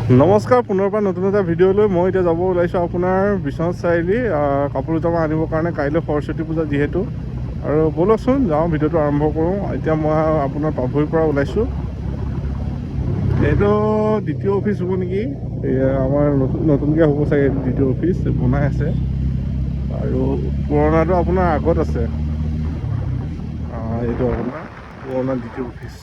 নমস্কাৰ, পুনৰবাৰ নতুন এটা ভিডিঅ'লৈ মই এতিয়া যাব ওলাইছোঁ আপোনাৰ বিশ্বনাথ চাৰিআলি কাপোৰ দুটামান আনিবৰ কাৰণে। কাইলৈ সৰস্বতী পূজা যিহেতু, আৰু ব'লকচোন যাওঁ, ভিডিঅ'টো আৰম্ভ কৰোঁ। এতিয়া মই আপোনাৰ পাভৈৰ পৰা ওলাইছোঁ। এইটো দ্বিতীয় অফিচ হ'ব নেকি, আমাৰ নতুনকৈ হ'ব চাগে। দ্বিতীয় অফিচ বনাই আছে আৰু পুৰণাটো আপোনাৰ আগত আছে। এইটো আপোনাৰ পুৰণা দ্বিতীয় অফিচ।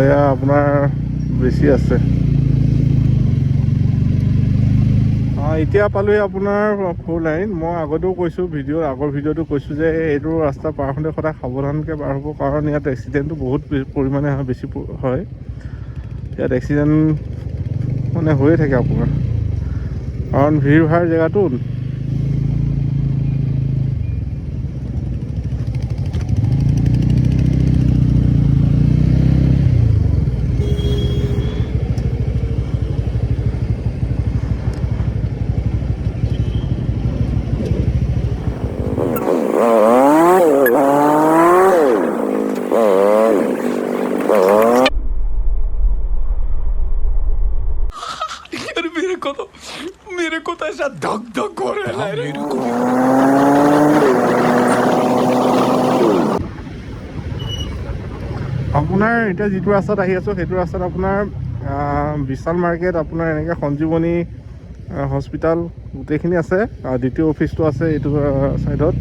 এয়া আপোনাৰ বেছি আছে। এতিয়া পালোঁহি আপোনাৰ 4 লাইন। মই আগতেও কৈছোঁ, আগৰ ভিডিঅ'টো কৈছোঁ যে এইটো ৰাস্তা পাৰ হওঁতে সদায় সাৱধানকৈ পাৰ হ'ব, কাৰণ ইয়াত এক্সিডেণ্টটো বহুত পৰিমাণে বেছি হয়। ইয়াত এক্সিডেণ্ট মানে হৈয়ে থাকে আপোনাৰ, কাৰণ ভিৰ ভাৰ জেগাটো। मेरे को तो ऐसा धक धक हो रहा है मेरे को। আপোনাৰ এতিয়া যিটো ৰাস্তাত আহি আছোঁ সেইটো ৰাস্তাত আপোনাৰ বিশাল মাৰ্কেট, আপোনাৰ এনেকৈ সঞ্জীৱনী হস্পিটেল গোটেইখিনি আছে। দ্বিতীয় অফিচটো আছে এইটো ছাইডত।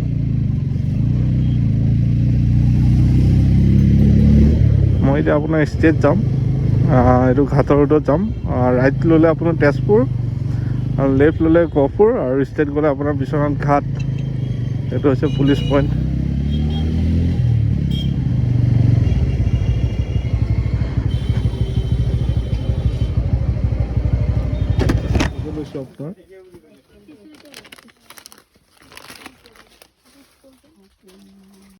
মই এতিয়া আপোনাৰ ষ্টেট যাম, এইটো ঘাটৰ ৰোডত যাম। ৰাইট ল'লে আপোনাৰ তেজপুৰ, আৰু লেফ্ট ল'লে গহপুৰ, আৰু ষ্টেট গ'লে আপোনাৰ বিশ্বনাথ ঘাট। এইটো হৈছে পুলিচ পইণ্ট। লৈছোঁ আপোনাৰ